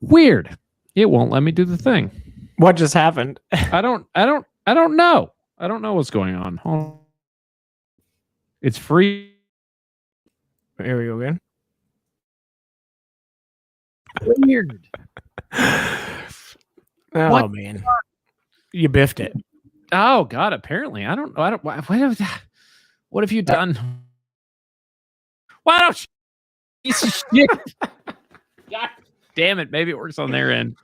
Weird. It won't let me do the thing. What just happened? I don't know. I don't know what's going on. Hold on. It's free. Here we go again. Weird. Oh What? man, you biffed it. Oh God! Apparently, I don't know. What have you done? Why don't you? Piece of shit. God damn it! Maybe it works on their end.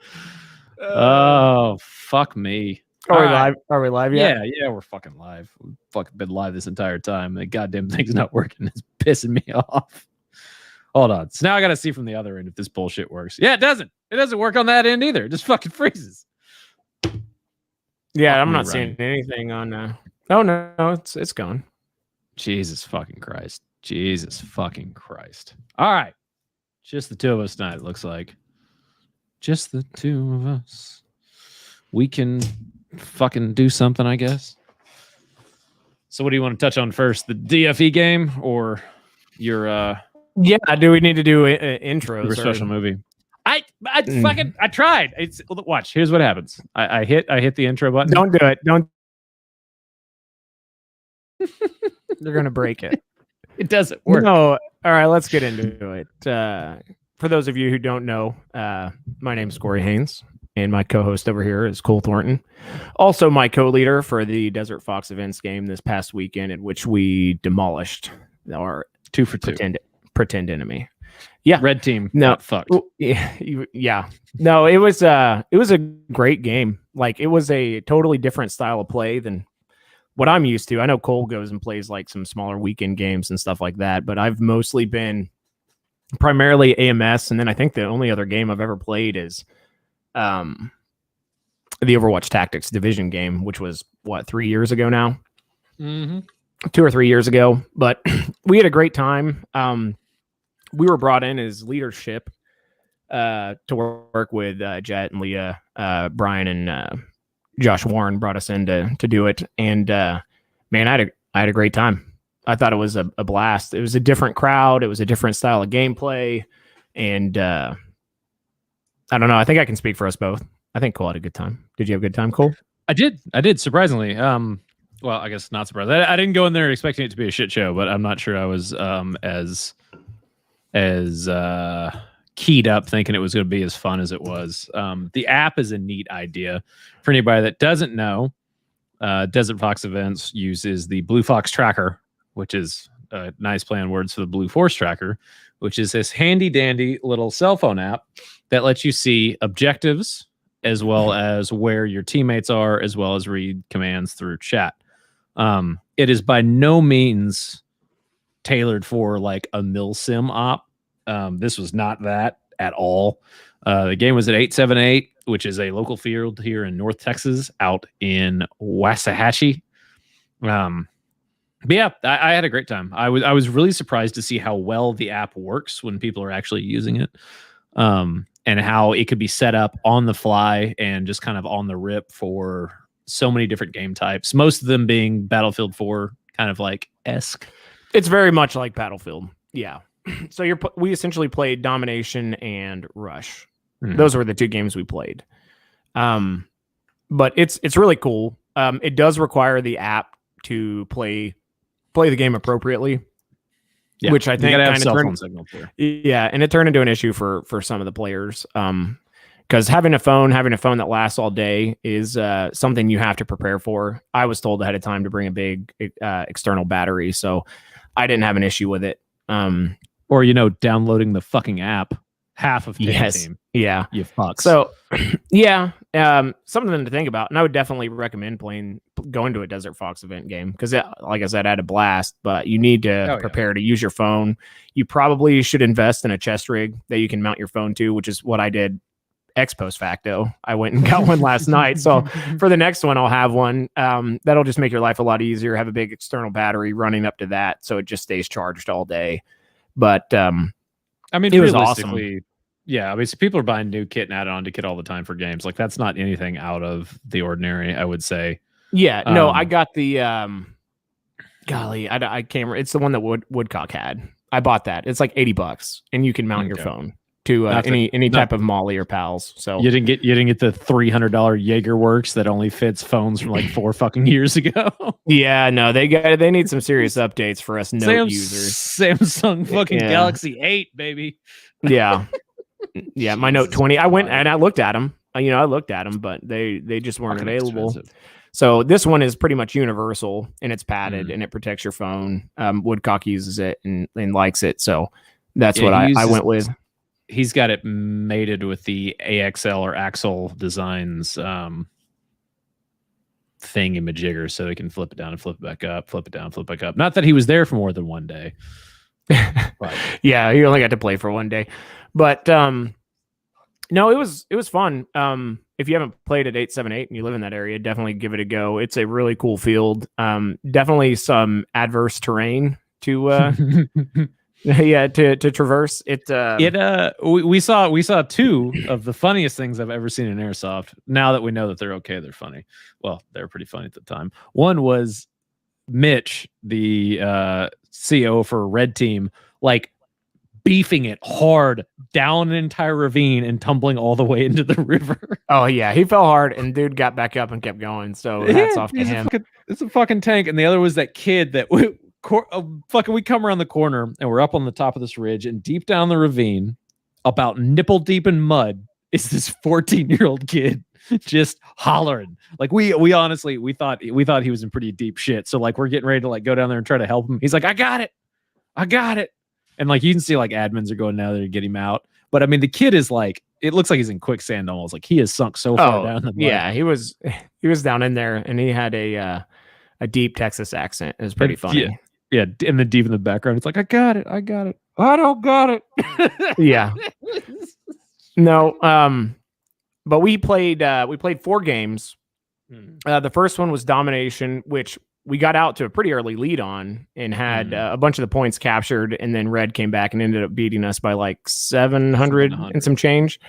Oh fuck me! Are we All right. live? Are we live yet? Yeah, we're fucking live. We've fucking been live this entire time. The goddamn thing's not working. It's pissing me off. Hold on. So now I got to see from the other end if this bullshit works. Yeah, it doesn't. It doesn't work on that end either. It just fucking freezes. Yeah, Fuck I'm me not running. seeing anything on. Oh no, it's gone. Jesus fucking Christ. Jesus fucking Christ. All right. Just the two of us tonight, it looks like. Just the two of us. We can fucking do something, I guess. So what do you want to touch on first? The DFE game or your Yeah, do we need to do intros? your special or... movie? I fucking I tried. It's watch. Here's what happens. I hit the intro button. Don't do it. Don't. They're gonna break it. It doesn't work. No. All right, let's get into it. For those of you who don't know, my name is Corey Haynes, and my co-host over here is Cole Thornton, also my co-leader for the Desert Fox Events game this past weekend, in which we demolished our 2 for 2 pretend enemy. Yeah, red team. No, got fucked. Yeah. No, it was a great game. Like, it was a totally different style of play than what I'm used to. I know Cole goes and plays like some smaller weekend games and stuff like that, but I've mostly been primarily AMS, and then I think the only other game I've ever played is the Overwatch Tactics Division game, which was 3 years ago now. 2 or 3 years ago. But we had a great time. We were brought in as leadership to work with Jet and Leah. Brian and Josh Warren brought us in to do it. And man, I had a great time. I thought it was a blast. It was a different crowd. It was a different style of gameplay. And I don't know. I think I can speak for us both. I think Cole had a good time. Did you have a good time, Cole? I did, surprisingly. Well, I guess not surprised. I didn't go in there expecting it to be a shit show, but I'm not sure I was as keyed up thinking it was going to be as fun as it was. The app is a neat idea. For anybody that doesn't know, Desert Fox Events uses the Blue Fox Tracker, which is a nice play on words for the Blue Force Tracker, which is this handy dandy little cell phone app that lets you see objectives as well as where your teammates are, as well as read commands through chat. It is by no means tailored for like a milsim op. This was not that at all. The game was at 878, which is a local field here in North Texas, out in Waxahachie. But yeah, I had a great time. I was really surprised to see how well the app works when people are actually using it, and how it could be set up on the fly and just kind of on the rip for so many different game types. Most of them being Battlefield 4 kind of like esque. It's very much like Battlefield. Yeah. So we essentially played Domination and Rush. Those were the two games we played. But it's really cool. It does require the app to play the game appropriately, which I think kind of cell phone signal too. Yeah, and it turned into an issue for some of the players. Because having a phone that lasts all day is something you have to prepare for. I was told ahead of time to bring a big external battery, so I didn't have an issue with it. Or, downloading the fucking app, half of team. Yeah. You fucks. So, yeah, something to think about. And I would definitely recommend going to a Desert Fox event game because, like I said, I had a blast, but you need to prepare to use your phone. You probably should invest in a chest rig that you can mount your phone to, which is what I did ex post facto. I went and got one last night. So for the next one, I'll have one. That'll just make your life a lot easier. Have a big external battery running up to that, so it just stays charged all day. But I mean, it was awesome. Yeah, I mean, so people are buying new kit and add on to kit all the time for games. Like, that's not anything out of the ordinary, I would say. Yeah, no, I got the golly, I can't remember. It's the one that Woodcock had. I bought that. It's like $80, and you can mount your phone to any type of Molly or pals. So you didn't get the $300 Jaeger Works that only fits phones from like 4 fucking years ago. Yeah, no, they need some serious updates for us Note users. Samsung fucking Galaxy 8, baby. Yeah. Yeah, my Note 20. I went and I looked at them. I looked at them, but they just weren't available. Expensive. So this one is pretty much universal, and it's padded and it protects your phone. Woodcock uses it and likes it, so that's what I went with. He's got it mated with the AXL or Axle Designs thingy-majigger, so he can flip it down and flip it back up, flip it down, flip it back up. Not that he was there for more than one day. But. Yeah, he only got to play for one day. But no, it was fun. If you haven't played at 878 and you live in that area, definitely give it a go. It's a really cool field. Definitely some adverse terrain to to traverse it. We saw 2 of the funniest things I've ever seen in Airsoft. Now that we know that they're okay, they're funny. Well, they were pretty funny at the time. One was Mitch, the CO for Red Team, like beefing it hard down an entire ravine and tumbling all the way into the river. Oh yeah, he fell hard and dude got back up and kept going. So hats off to him. It's a fucking tank. And the other was that kid that we come around the corner and we're up on the top of this ridge, and deep down the ravine, about nipple deep in mud, is this 14-year-old kid just hollering. Like we honestly thought he was in pretty deep shit. So like we're getting ready to like go down there and try to help him. He's like, I got it. And like you can see like admins are going down there to get him out. But I mean, the kid is like, it looks like he's in quicksand almost. Like he is sunk so far down the mud. Yeah, he was down in there, and he had a deep Texas accent. It was pretty funny. Yeah, and then deep in the background, it's like, I got it. I don't got it. Yeah. No, but we played 4 games. The first one was Domination, which we got out to a pretty early lead on and had a bunch of the points captured, and then Red came back and ended up beating us by like 700 and some change.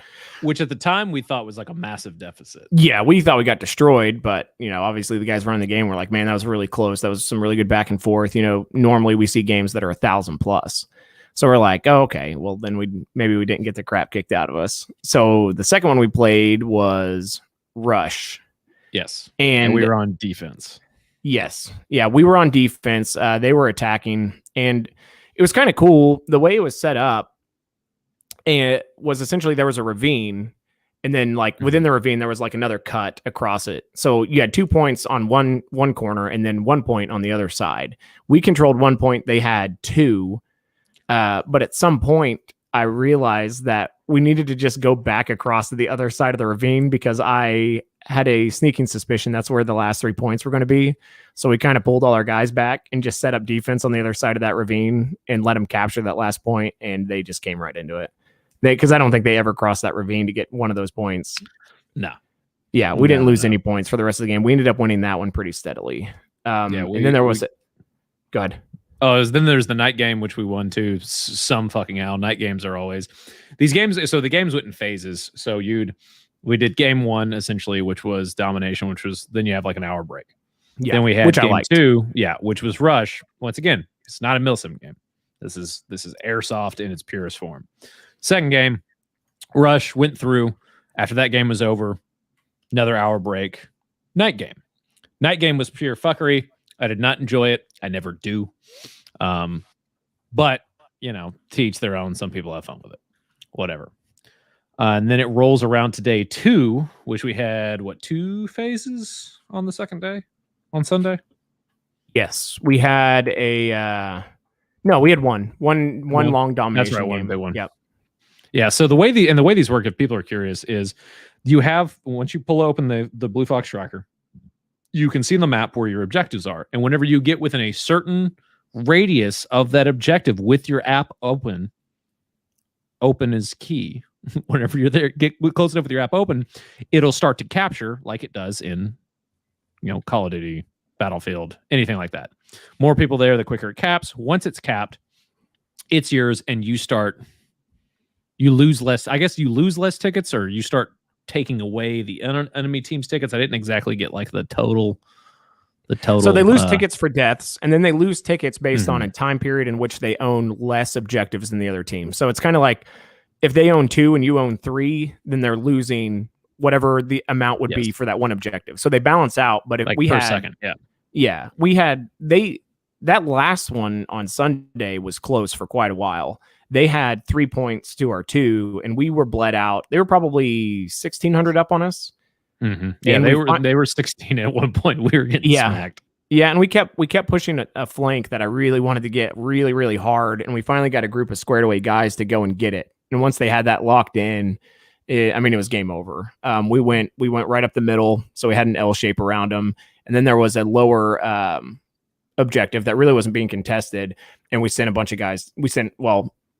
Which at the time we thought was like a massive deficit. Yeah, we thought we got destroyed, but obviously the guys running the game were like, man, that was really close. That was some really good back and forth. Normally we see games that are 1,000 plus. So we're like, oh, okay, well then maybe we didn't get the crap kicked out of us. So the second one we played was Rush. Yes. And we were on defense. Yes. Yeah, we were on defense. They were attacking, and it was kind of cool. The way it was set up, and it was essentially there was a ravine, and then like within the ravine there was like another cut across it. So you had 2 points on one corner and then 1 point on the other side. We controlled 1 point. They had 2. But at some point I realized that we needed to just go back across to the other side of the ravine because I had a sneaking suspicion that's where the last 3 points were going to be. So we kind of pulled all our guys back and just set up defense on the other side of that ravine and let them capture that last point. And they just came right into it. Because I don't think they ever crossed that ravine to get one of those points. No. Yeah, we didn't lose any points for the rest of the game. We ended up winning that one pretty steadily. And then there was... Go ahead. Oh, then there's the night game, which we won too. Some fucking hell. Night games are always these games. So the games went in phases. So we did game 1 essentially, which was Domination, which was then you have like an hour break. Yeah, then we had which game I liked. 2, which was Rush. Once again, it's not a milsim game. This is Airsoft in its purest form. Second game, Rush went through. After that game was over, another hour break. Night game. Night game was pure fuckery. I did not enjoy it. I never do. But, to each their own. Some people have fun with it. Whatever. And then it rolls around to day 2, which we had, 2 phases on the second day? On Sunday? Yes. We had no, we had one long Domination. That's right, game. They won. Yep. Yeah, so the way these work, if people are curious, is you have, once you pull open the Blue Fox tracker, you can see the map where your objectives are. And whenever you get within a certain radius of that objective with your app open is key. Whenever you're there, get close enough with your app open, it'll start to capture like it does in, Call of Duty, Battlefield, anything like that. More people there, the quicker it caps. Once it's capped, it's yours, and you lose less. I guess you lose less tickets, or you start taking away the enemy team's tickets. I didn't exactly get like the total. So they lose tickets for deaths, and then they lose tickets based on a time period in which they own less objectives than the other team. So it's kind of like if they own 2 and you own 3, then they're losing whatever the amount would be for that one objective. So they balance out. But if like we per had second, we had that last one on Sunday was close for quite a while. They had 3 points to our 2, and we were bled out. They were probably 1,600 up on us. Mm-hmm. Yeah, and they were 16 at one point. We were getting smacked. Yeah, and we kept pushing a flank that I really wanted to get really, really hard, and we finally got a group of squared away guys to go and get it. And once they had that locked in, it was game over. We went right up the middle, so we had an L shape around them, and then there was a lower objective that really wasn't being contested, and we sent a bunch of guys. We sent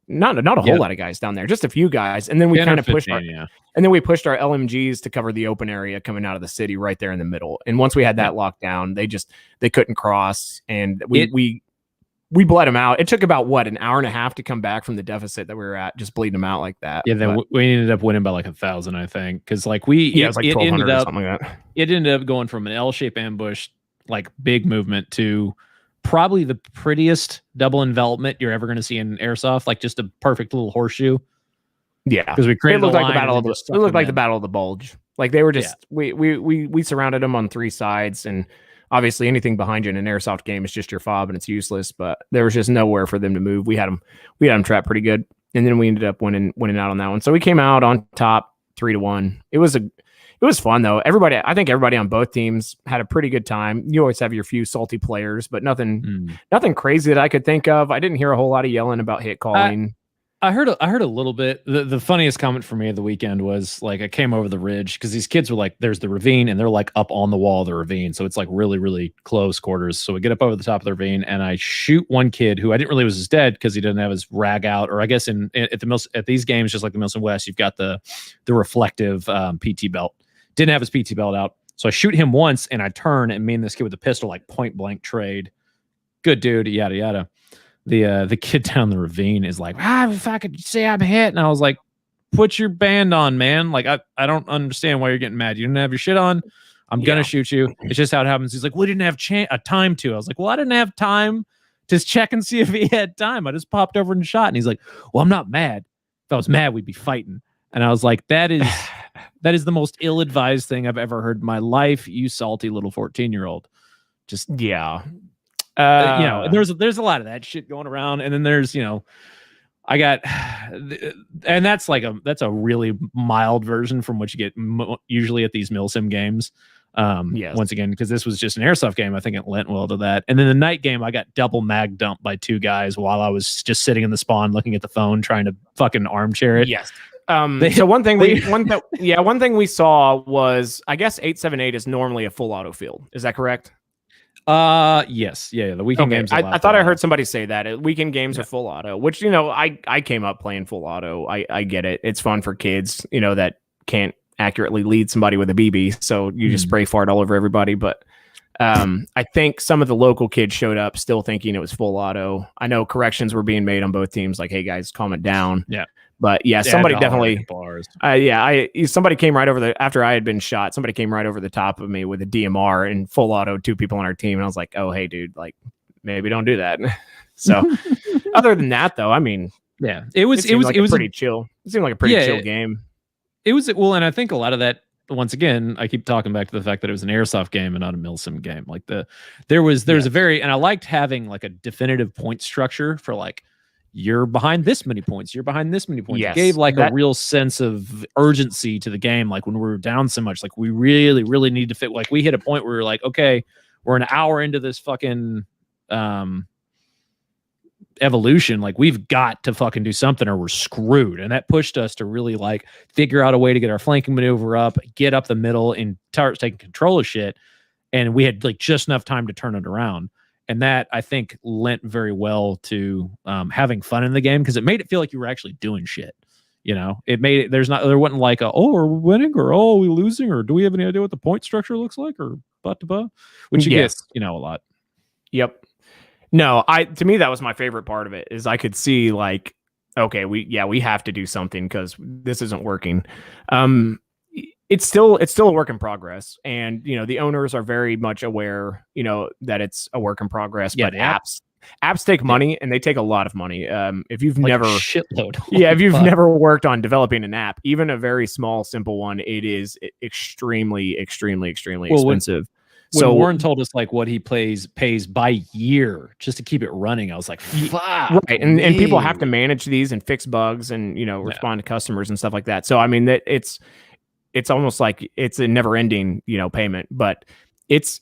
not a whole lot of guys down there, just a few guys, and then we kind of pushed and then we pushed our LMGs to cover the open area coming out of the city right there in the middle. And once we had that locked down, they couldn't cross, and we bled them out. It took about an hour and a half to come back from the deficit that we were at, just bleeding them out like that. Yeah, then we ended up winning by like 1,000, I think, because like it was like 1,200 or something like that. It ended up going from an L-shaped ambush, like big movement, to probably the prettiest double envelopment you're ever going to see in airsoft, like just a perfect little horseshoe. Yeah, because we created it looked like the battle of the Battle of the Bulge. Like they were just we surrounded them on 3 sides, and obviously anything behind you in an airsoft game is just your fob and it's useless. But there was just nowhere for them to move. We had them trapped pretty good, and then we ended up winning out on that one. So we came out on top 3-1. It was fun though. I think everybody on both teams had a pretty good time. You always have your few salty players, but nothing crazy that I could think of. I didn't hear a whole lot of yelling about hit calling. I heard a little bit. The funniest comment for me of the weekend was like I came over the ridge because these kids were like, there's the ravine, and they're like up on the wall of the ravine. So it's like really, really close quarters. So we get up over the top of the ravine, and I shoot one kid who I didn't really was dead because he didn't have his rag out. Or I guess at these games, just like the Milson West, you've got the reflective PT belt. Didn't have his PT belt out. So I shoot him once, and I turn, and me and this kid with the pistol like point blank trade. Good dude, yada yada. The kid down the ravine is like, if I could say I'm hit. And I was like, put your band on, man. Like, I don't understand why you're getting mad. You didn't have your shit on. I'm going to shoot you. It's just how it happens. He's like, we didn't have a time to. I was like, well, I didn't have time to check and see if he had time. I just popped over and shot. And he's like, well, I'm not mad. If I was mad, we'd be fighting. And I was like, that is the most ill-advised thing I've ever heard in my life. You salty little 14-year-old. Just, yeah. There's a lot of that shit going around, and then there's I got, and that's a really mild version from what you get usually at these milsim games. Once again, because this was just an airsoft game, I think it lent well to that. And then the night game, I got double mag dumped by 2 guys while I was just sitting in the spawn looking at the phone trying to fucking armchair it. Yes. So one thing we saw was, I guess 878 is normally a full auto field. Is that correct? Yes. Yeah. The weekend games. I thought I heard somebody say that weekend games are full auto, which, I came up playing full auto. I get it. It's fun for kids, that can't accurately lead somebody with a BB. So you just spray fart all over everybody. But, I think some of the local kids showed up still thinking it was full auto. I know corrections were being made on both teams. Like, hey guys, calm it down. Yeah. But somebody definitely, somebody came right over after I had been shot, somebody came right over the top of me with a DMR and full auto 2 people on our team. And I was like, oh, hey dude, like maybe don't do that. So other than that though, it was pretty chill. It seemed like a pretty chill game. It was, well, and I think a lot of that, once again, I keep talking back to the fact that it was an airsoft game and not a milsim game. Like there was a very, and I liked having like a definitive point structure for like, you're behind this many points. You're behind this many points. Yes, it gave like a real sense of urgency to the game. Like when we were down so much, like we really, really need to fit. Like we hit a point where we were like, okay, we're an hour into this fucking evolution. Like we've got to fucking do something or we're screwed. And that pushed us to really like figure out a way to get our flanking maneuver up, get up the middle, and start taking control of shit. And we had like just enough time to turn it around. And that, I think, lent very well to having fun in the game because it made it feel like you were actually doing shit. It made it, there wasn't like are we winning or are we losing or do we have any idea what the point structure looks like or which you get, a lot. Yep. No, to me, that was my favorite part of it is I could see like, okay, we have to do something because this isn't working. It's still a work in progress, and the owners are very much aware, that it's a work in progress. Yeah, but apps take money, and they take a lot of money. If you've never shitload, if you've never worked on developing an app, even a very small, simple one, it is extremely expensive. When Warren told us like what he pays by year just to keep it running, I was like, fuck. Right. And people have to manage these and fix bugs and, respond to customers and stuff like that. So, I mean, that it's almost like it's a never ending, payment, but it's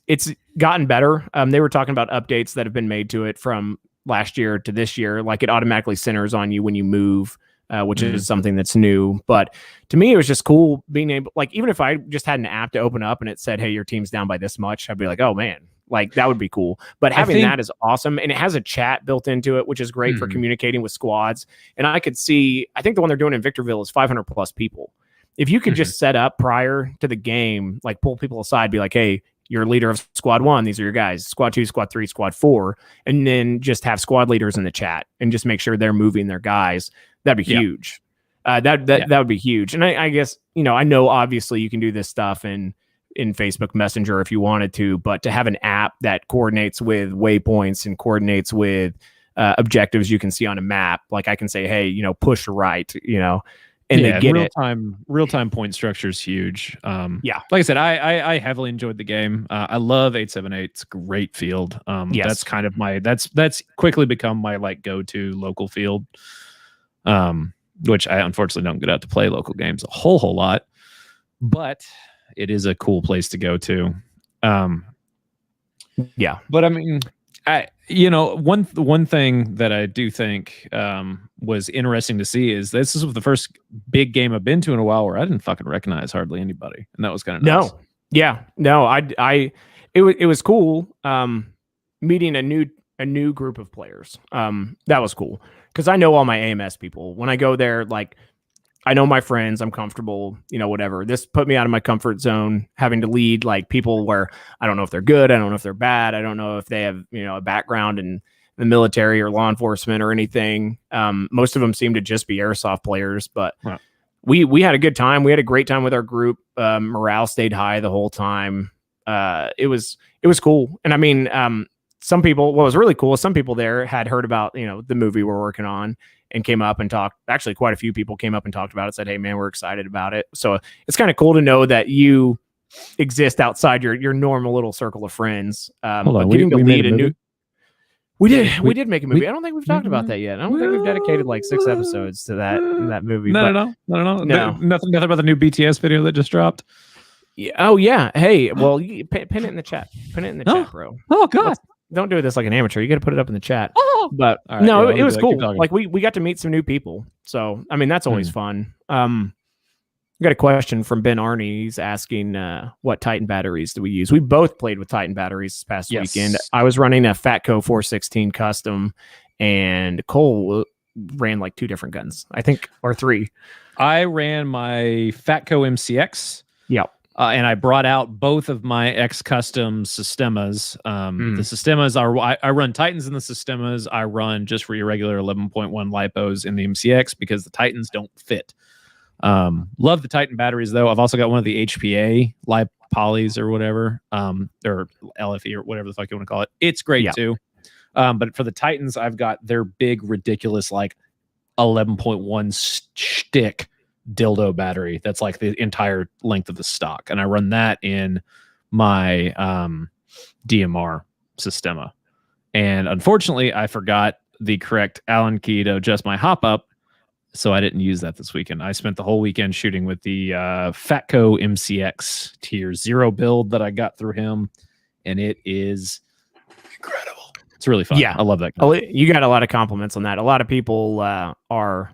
gotten better. They were talking about updates that have been made to it from last year to this year. Like it automatically centers on you when you move, which is something that's new. But to me, it was just cool being able, like, even if I just had an app to open up and it said, hey, your team's down by this much, I'd be like, oh man, like that would be cool. But having that is awesome. And it has a chat built into it, which is great for communicating with squads. And I think the one they're doing in Victorville is 500 plus people. If you could just set up prior to the game, like pull people aside, be like, hey, you're leader of squad 1. These are your guys, squad 2, squad 3, squad 4, and then just have squad leaders in the chat and just make sure they're moving their guys. That'd be huge. That would be huge. And I guess, I know obviously you can do this stuff in Facebook Messenger if you wanted to, but to have an app that coordinates with waypoints and coordinates with objectives you can see on a map, like I can say, hey, push right, and they get real-time point structure is huge. Like I said, I heavily enjoyed the game. I love 878. It's a great field. That's kind of that's quickly become my like go-to local field. Which I unfortunately don't get out to play local games a whole lot, but it is a cool place to go to. But I mean, one thing that I do think was interesting to see is this is the first big game I've been to in a while where I didn't fucking recognize hardly anybody, and that was kind of nice. It was cool meeting a new group of players. That was cool because I know all my AMS people. When I go there, like I know my friends, I'm comfortable, whatever. This put me out of my comfort zone, having to lead like people where I don't know if they're good, I don't know if they're bad, I don't know if they have a background in the military or law enforcement or anything. Most of them seem to just be airsoft players, but we had a good time. We had a great time with our group. Morale stayed high the whole time. It was cool, and I mean, some people, what was really cool is some people there had heard about, the movie we're working on and came up and talked. Actually, quite a few people came up and talked about it, said, hey man, we're excited about it. So it's kind of cool to know that you exist outside your normal little circle of friends. We did make a movie. I don't think we've talked about that yet. I don't think we've dedicated like 6 episodes to that movie. No. Nothing about the new BTS video that just dropped. Yeah. Oh yeah. Hey, well, you pin it in the chat. Pin it in the chat, bro. Oh God. Don't do this like an amateur. You got to put it up in the chat. Oh, but right, no, it was cool. Like we got to meet some new people. So, I mean, that's always fun. We got a question from Ben Arney. He's asking, what Titan batteries do we use? We both played with Titan batteries this past weekend. I was running a Fatco 416 custom, and Cole ran like 2 different guns, I think, or 3. I ran my Fatco MCX. Yep. And I brought out both of my X-Custom Sistemas. The Sistemas I run Titans in the Sistemas. I run just for your regular 11.1 LiPos in the MCX because the Titans don't fit. Love the Titan batteries, though. I've also got one of the HPA LiPo polys or whatever, or LFE or whatever the fuck you want to call it. It's great, too. But for the Titans, I've got their big, ridiculous, like 11.1 stick dildo battery that's like the entire length of the stock, and I run that in my DMR Sistema. And unfortunately I forgot the correct Allen key to adjust my hop up, so I didn't use that this weekend. I spent the whole weekend shooting with the Fatco MCX tier 0 build that I got through him, and it is incredible. It's really fun. I love that guy. You got a lot of compliments on that. A lot of people are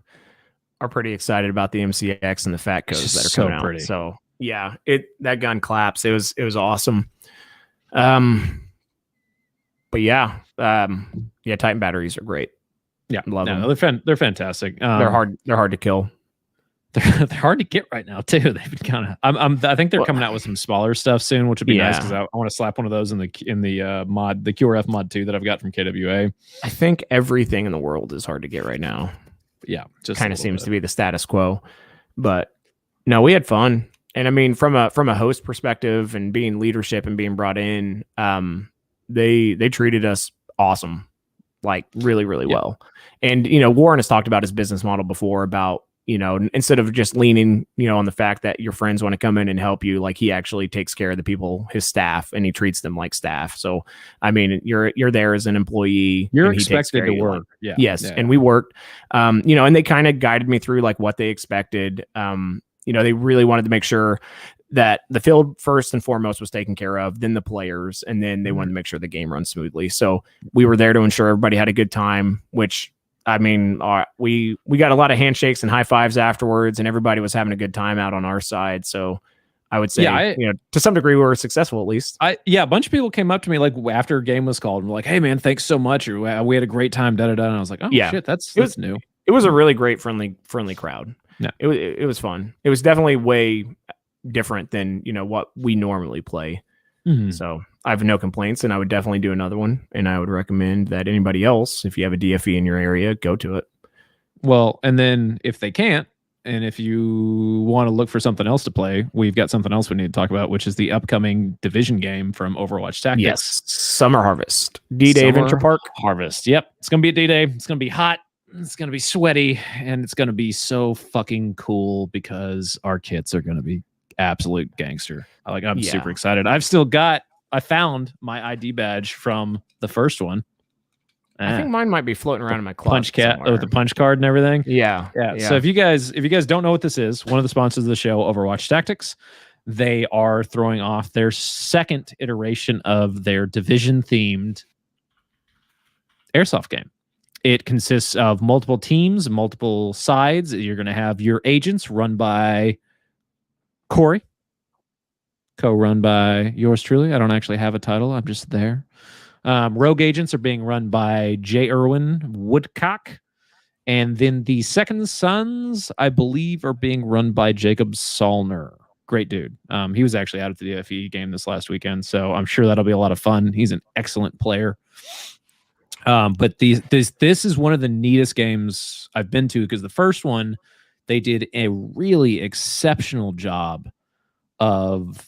pretty excited about the MCX and the Fatcos that are coming out. Pretty. So yeah, that gun claps. It was awesome. But yeah, Titan batteries are great. Yeah, love them. They're fantastic. They're hard to kill. They're hard to get right now too. They've been kind of. I think they're coming out with some smaller stuff soon, which would be nice because I want to slap one of those in the mod, the QRF mod 2 that I've got from KWA. I think everything in the world is hard to get right now. Yeah, just kind of seems to be the status quo. But no, we had fun, and I mean, from a host perspective and being leadership and being brought in, they treated us awesome. like really, really well. And, you know, Warren has talked about his business model before about, you know, instead of just leaning, you know, on the fact that your friends want to come in and help you, like he actually takes care of the people, his staff, and he treats them like staff. So, I mean, you're there as an employee. You're and he takes expected care to of you, work. like, yes. And we worked, you know, and they kind of guided me through like what they expected. You know, they really wanted to make sure that the field first and foremost was taken care of, then the players, and then they wanted to make sure the game runs smoothly. So we were there to ensure everybody had a good time, which, I mean, we got a lot of handshakes and high fives afterwards, and everybody was having a good time out on our side. So I would say, you know, to some degree, we were successful at least. A bunch of people came up to me like after a game was called and were like, "Hey, man, thanks so much. Or we had a great time." Da da da. And I was like, "Oh shit, that's new." It was a really great, friendly crowd. Yeah, it was fun. It was definitely way different than, you know, what we normally play. So I have no complaints, and I would definitely do another one. And I would recommend that anybody else, if you have a DFE in your area, go to it. Well, and then if they can't, and if you want to look for something else to play, we've got something else we need to talk about, which is the upcoming division game from Overwatch Tactics. Yes, Summer Harvest, D-Day Adventure Park. Harvest. Yep, it's gonna be a D-Day. It's gonna be hot. It's gonna be sweaty, and it's gonna be so fucking cool because our kits are gonna be absolute gangster. I'm super excited. I found my ID badge from the first one. I think mine might be floating around in my closet. With the punch card and everything. Yeah. So if you guys don't know what this is, one of the sponsors of the show, Overwatch Tactics, they are throwing off their second iteration of their division themed airsoft game. It consists of multiple teams, multiple sides. You're going to have your agents run by Corey, co-run by yours truly. I don't actually have a title. I'm just there. Rogue agents are being run by J. Irwin Woodcock. And then the Second Sons, I believe, are being run by Jacob Solner. Great dude. He was actually out at the DFE game this last weekend, so I'm sure that'll be a lot of fun. He's an excellent player. But this is one of the neatest games I've been to, because the first one, they did a really exceptional job of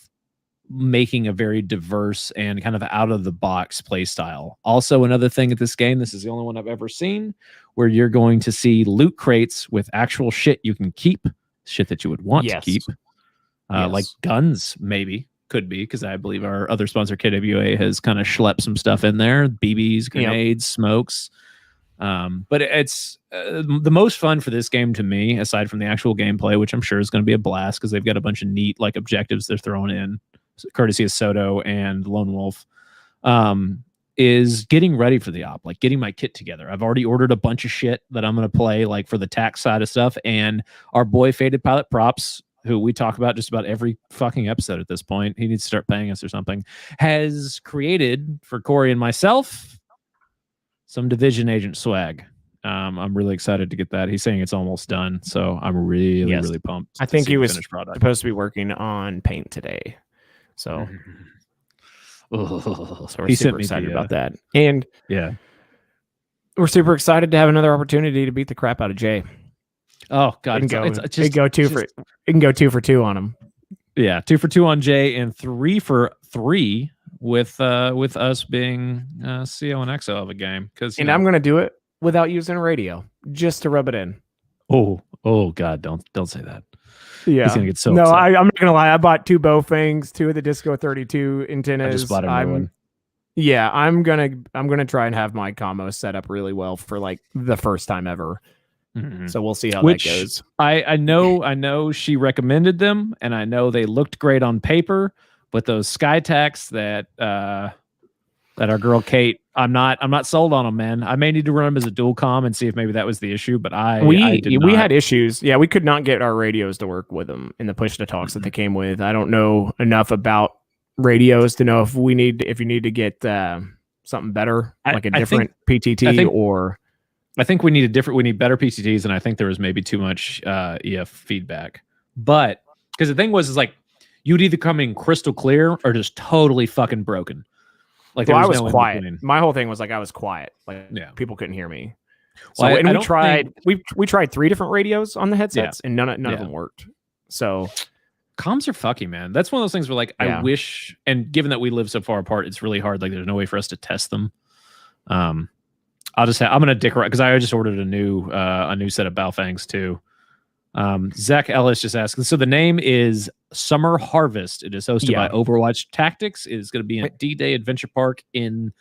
making a very diverse and kind of out of the box play style. Also, another thing at this game, this is the only one I've ever seen, where you're going to see loot crates with actual shit you can keep, shit that you would want to keep, like guns, maybe. Could be, because I believe our other sponsor, KWA, has kind of schlepped some stuff in there, BBs, grenades, smokes. But it's the most fun for this game to me, aside from the actual gameplay, which I'm sure is going to be a blast because they've got a bunch of neat like objectives they're throwing in, courtesy of Soto and Lone Wolf, is getting ready for the op, like getting my kit together. I've already ordered a bunch of shit that I'm going to play like for the tac side of stuff, and our boy Faded Pilot Props, who we talk about just about every fucking episode at this point, he needs to start paying us or something, has created for Corey and myself some Division Agent swag. I'm really excited to get that. He's saying it's almost done, so I'm really pumped. I think he was supposed to be working on paint today, so so we're super excited about that. And we're super excited to have another opportunity to beat the crap out of Jay. Oh God, it can go 2 for 2 on him. Yeah, 2 for 2 on Jay, and 3 for 3 with us being CO and XO of a game. And I'm gonna do it without using a radio, just to rub it in. Oh God, don't say that. Yeah, he's gonna get so. No, upset. I'm not gonna lie. I bought 2 Bowfangs, 2 of the Disco 32 antennas. I just bought a new one. Yeah, I'm gonna try and have my commo set up really well for like the first time ever. So we'll see how that goes. I know she recommended them, and I know they looked great on paper, but those SkyTacs that our girl Kate, I'm not sold on them, man. I may need to run them as a dual comm and see if maybe that was the issue, but we had issues. Yeah, we could not get our radios to work with them in the push to talks that they came with. I don't know enough about radios to know if you need to get something better, like a different PTT or. I think we need better PCTs, and I think there was maybe too much EF feedback. But because the thing was, is like you'd either come in crystal clear or just totally fucking broken. Like I was quiet. My whole thing was like I was quiet. Like people couldn't hear me. So well, and we tried 3 different radios on the headsets, and none of them worked. So comms are fucky, man. That's one of those things where like I wish, and given that we live so far apart, it's really hard. Like there's no way for us to test them. I'm gonna dick around because I just ordered a new set of Balfangs too. Zach Ellis just asking. So the name is Summer Harvest. It is hosted by Overwatch Tactics. It is going to be at D-Day Adventure Park in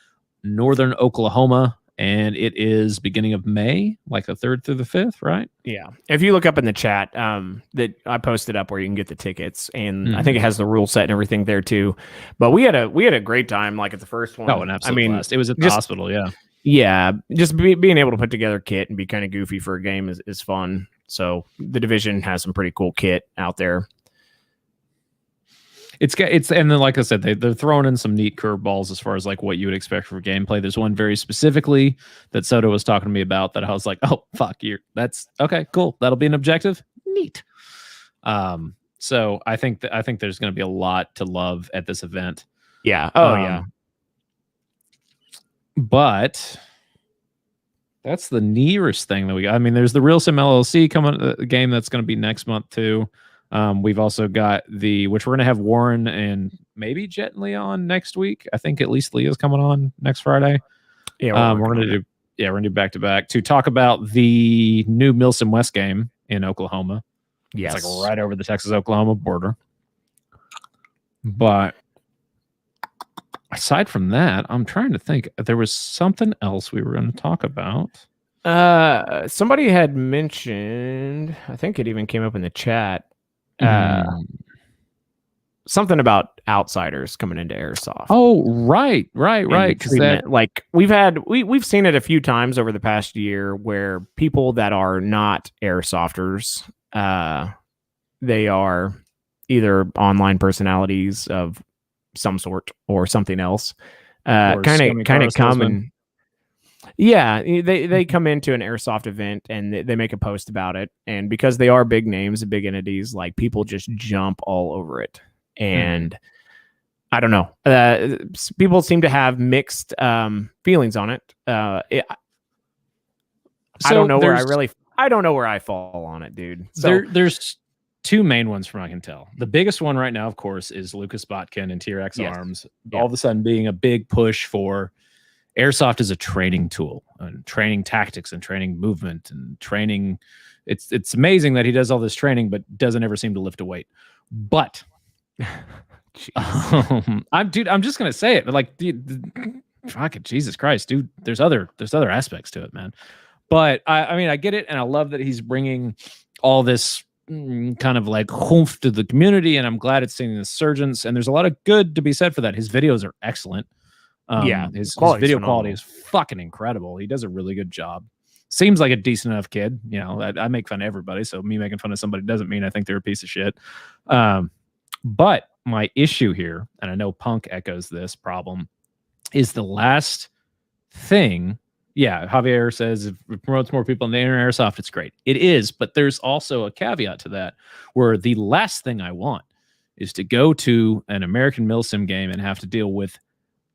northern Oklahoma, and it is beginning of May, like the 3rd through the 5th, right? Yeah. If you look up in the chat, that I posted up where you can get the tickets, and I think it has the rule set and everything there too. But we had a great time, like at the first one. Oh, an absolute blast. It was at the hospital, yeah. Yeah, just being able to put together kit and be kind of goofy for a game is fun. So the Division has some pretty cool kit out there. It's and then like I said, they're throwing in some neat curveballs as far as like what you would expect for gameplay. There's one very specifically that Soto was talking to me about that I was like, oh fuck, that's okay, cool. That'll be an objective. Neat. So I think there's going to be a lot to love at this event. Yeah. Oh yeah. But that's the nearest thing that we got. I mean, there's the Real Sim LLC coming, the game that's going to be next month too. We've also got which we're going to have Warren and maybe Jet and Leon next week. I think at least Leo's coming on next Friday. Yeah, we're going to do back to back to talk about the new Milsim West game in Oklahoma. Yes, it's like right over the Texas-Oklahoma border. But aside from that, I'm trying to think. There was something else we were going to talk about. Somebody had mentioned, I think it even came up in the chat, something about outsiders coming into Airsoft. Oh, right. Because like we've seen it a few times over the past year where people that are not Airsofters, they are either online personalities of some sort or something else, kind of come and they come into an Airsoft event and they make a post about it, and because they are big names and big entities, like people just jump all over it. And I don't know, people seem to have mixed feelings on it. I don't know where I fall on it, dude. So there's two main ones from what I can tell. The biggest one right now, of course, is Lucas Botkin and TRX Arms. All of a sudden being a big push for Airsoft as a training tool and training tactics and training movement and training. It's amazing that he does all this training, but doesn't ever seem to lift a weight. But I'm just gonna say it. Like, fucking Jesus Christ, dude. There's other aspects to it, man. But I mean, I get it, and I love that he's bringing all this kind of like oomph to the community, and I'm glad it's seeing the surgence, and there's a lot of good to be said for that. His videos are excellent. His video quality is fucking incredible. He does a really good job. Seems like a decent enough kid. You know, I make fun of everybody, so me making fun of somebody doesn't mean I think they're a piece of shit. But my issue here, and I know Punk echoes this problem, is the last thing. Yeah, Javier says if it promotes more people in the inner Airsoft, it's great. It is, but there's also a caveat to that, where the last thing I want is to go to an American Milsim game and have to deal with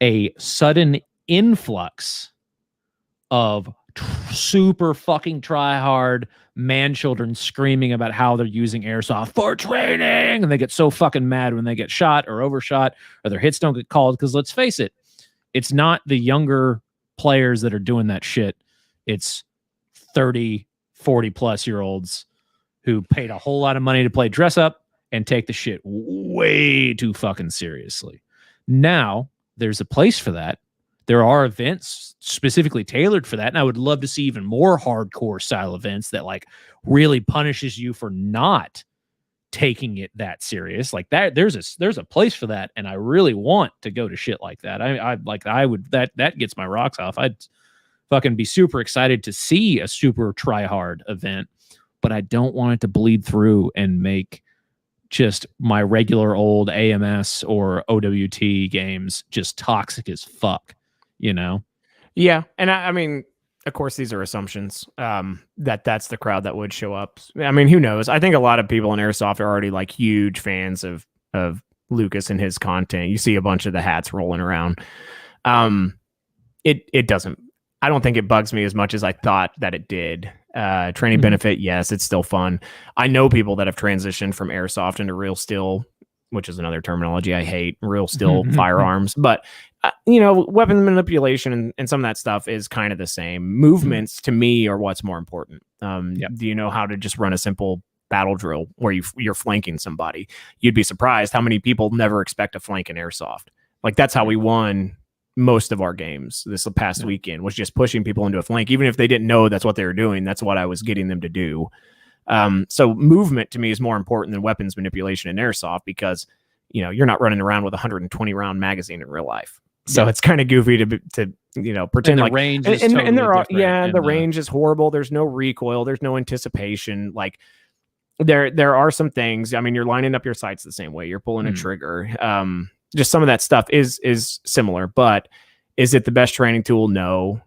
a sudden influx of super fucking try hard man children screaming about how they're using Airsoft for training, and they get so fucking mad when they get shot or overshot or their hits don't get called. Because let's face it, it's not the younger players that are doing that shit. It's 30, 40 plus year olds who paid a whole lot of money to play dress up and take the shit way too fucking seriously. Now there's a place for that. There are events specifically tailored for that. And I would love to see even more hardcore style events that like really punishes you for not taking it that serious. Like that, there's a place for that. And I really want to go to shit like that. That gets my rocks off. I'd fucking be super excited to see a super try hard event, but I don't want it to bleed through and make just my regular old AMS or OWT games just toxic as fuck, you know? Yeah. And I mean, of course, these are assumptions that's the crowd that would show up. I mean, who knows? I think a lot of people in Airsoft are already like huge fans of Lucas and his content. You see a bunch of the hats rolling around. It doesn't, I don't think it bugs me as much as I thought that it did. Training benefit, yes, it's still fun. I know people that have transitioned from Airsoft into real steel, which is another terminology I hate, real steel firearms. But weapon manipulation and some of that stuff is kind of the same. Movements to me are what's more important. Do you know how to just run a simple battle drill where you're flanking somebody? You'd be surprised how many people never expect to flank in airsoft. Like that's how we won most of our games this past weekend, was just pushing people into a flank, even if they didn't know that's what they were doing. That's what I was getting them to do. So movement to me is more important than weapons manipulation in airsoft, because you're not running around with a 120 round magazine in real life. So it's kind of goofy to pretend the like range is and totally there are different, the range is horrible. There's no recoil. There's no anticipation. Like there are some things. I mean, you're lining up your sights the same way. You're pulling a trigger. Just some of that stuff is similar, but is it the best training tool? No.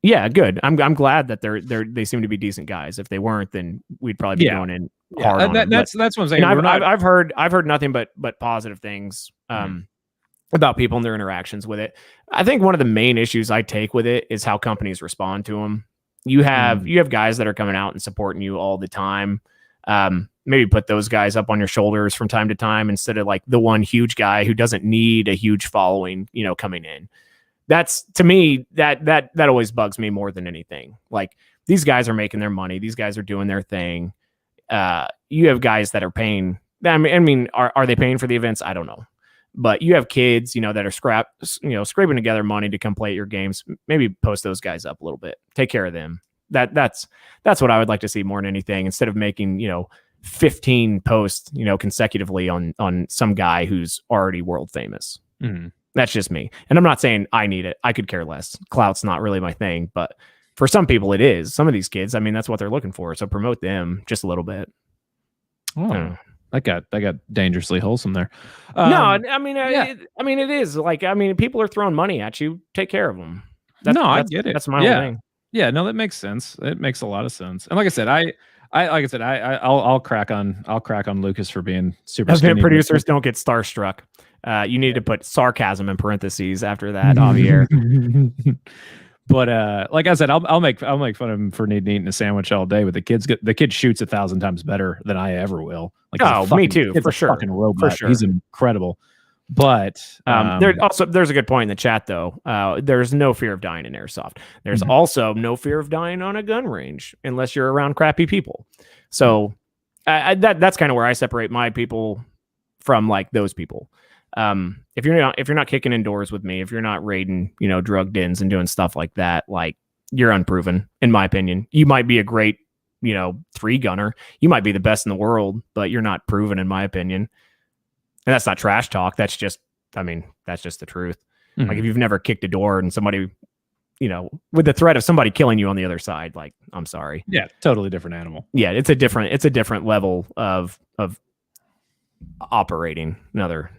Yeah, good. I'm glad that they seem to be decent guys. If they weren't, then we'd probably be going in hard on them. That's what I'm saying. I've heard nothing but positive things about people and their interactions with it. I think one of the main issues I take with it is how companies respond to them. You have guys that are coming out and supporting you all the time. Maybe put those guys up on your shoulders from time to time instead of like the one huge guy who doesn't need a huge following, coming in. That's, to me, that always bugs me more than anything. Like, these guys are making their money. These guys are doing their thing. You have guys that are paying. I mean, are they paying for the events? I don't know. But you have kids, that are scraping together money to come play at your games. Maybe post those guys up a little bit. Take care of them. That's what I would like to see more than anything. Instead of making 15 posts consecutively on some guy who's already world famous. That's just me. And I'm not saying I need it. I could care less. Clout's not really my thing, but for some people it is. Some of these kids, I mean, that's what they're looking for. So promote them just a little bit. Oh, I got dangerously wholesome there. No, I mean, it is like, people are throwing money at you. Take care of them. I get it. That's my whole thing. Yeah, no, that makes sense. It makes a lot of sense. And like I said, I'll crack on Lucas for being super. Husband producers don't get starstruck. You need to put sarcasm in parentheses after that, Javier. But like I said, I'll make fun of him for eating a sandwich all day. But the kid shoots 1,000 times better than I ever will. Like, me too, for sure. Fucking robot. For sure. He's incredible. But there's a good point in the chat though. There's no fear of dying in airsoft. There's also no fear of dying on a gun range unless you're around crappy people. So that's kind of where I separate my people from like those people. If you're not kicking indoors with me, if you're not raiding, drug dens and doing stuff like that, like, you're unproven, in my opinion. You might be a great, 3-gunner. You might be the best in the world, but you're not proven, in my opinion. And that's not trash talk. That's just the truth. Like, if you've never kicked a door and somebody, with the threat of somebody killing you on the other side, like, I'm sorry. Yeah, totally different animal. Yeah, it's a different level of operating. Another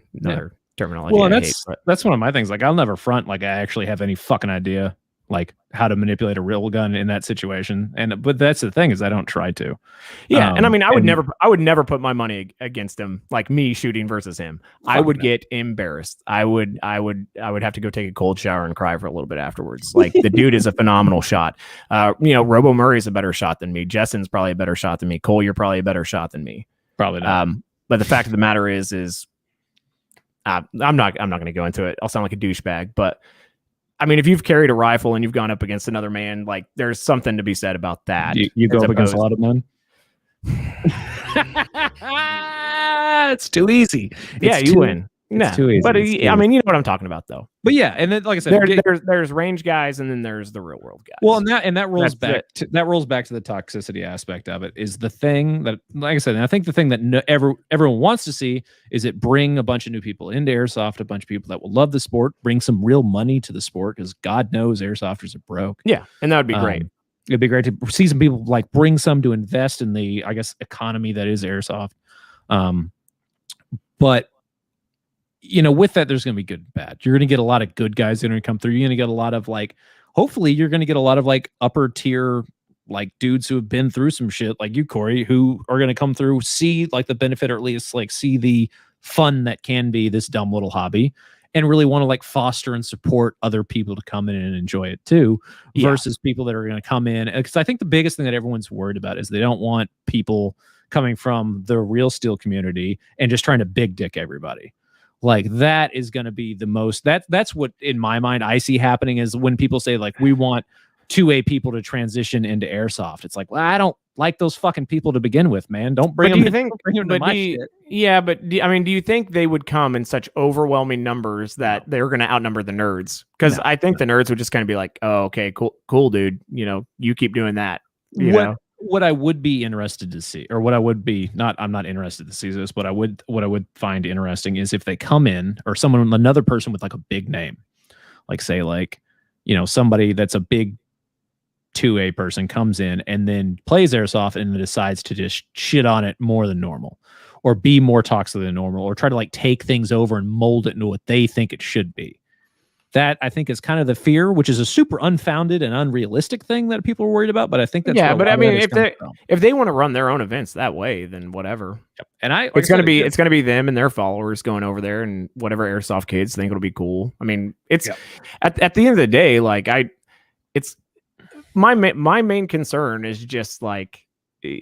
terminology. Well, and that's one of my things. Like, I'll never front like I actually have any fucking idea like how to manipulate a real gun in that situation. But that's the thing, is I don't try to. Yeah, and I mean, I would never put my money against him, like me shooting versus him. I would get embarrassed. I would have to go take a cold shower and cry for a little bit afterwards. Like, the dude is a phenomenal shot. Robo Murray's a better shot than me. Jessen's probably a better shot than me. Cole, you're probably a better shot than me. Probably not. But the fact of the matter is I'm not going to go into it. I'll sound like a douchebag, but I mean, if you've carried a rifle and you've gone up against another man, like, there's something to be said about that. You go up against a lot of men. It's too easy. You win. It's too easy. But I mean, you know what I'm talking about, though. But yeah, and then, like I said, there's range guys, and then there's the real world guys. Well, and that rolls back to the toxicity aspect of it. Is the thing that, like I said, and I think the thing that everyone wants to see is it bring a bunch of new people into airsoft, a bunch of people that will love the sport, bring some real money to the sport, because God knows airsofters are broke. Yeah, and that would be great. It'd be great to see some people like bring some to invest in the, I guess, economy that is airsoft. But with that, there's going to be good and bad. You're going to get a lot of good guys that are going to come through. You're going to get a lot of hopefully you're going to get a lot of upper tier, dudes who have been through some shit like you, Corey, who are going to come through, see the benefit, or at least see the fun that can be this dumb little hobby, and really want to foster and support other people to come in and enjoy it too, versus people that are going to come in. Because I think the biggest thing that everyone's worried about is they don't want people coming from the real steel community and just trying to big dick everybody. Like that is going to be the most that's what in my mind I see happening is when people say like we want 2A people to transition into airsoft. It's like, well, I don't like those fucking people to begin with, man. Don't bring them to my shit. Yeah, but I mean, do you think they would come in such overwhelming numbers that they're going to outnumber the nerds? Because I think the nerds would just kind of be like, "Oh, okay, cool, dude. You know, you keep doing that." You know? What I would be interested to see, or what I would be not, I'm not interested to see this, but what I would find interesting is if they come in, or another person with like a big name, like say like, you know, somebody that's a big 2A person comes in and then plays airsoft and then decides to just shit on it more than normal, or be more toxic than normal, or try to like take things over and mold it into what they think it should be. That I think is kind of the fear, which is a super unfounded and unrealistic thing that people are worried about. But I think that's but I mean, if they want to run their own events that way, then whatever. Yep. And it's gonna be them and their followers going over there, and whatever airsoft kids think it'll be cool. I mean, it's at the end of the day, like it's my main concern is just like,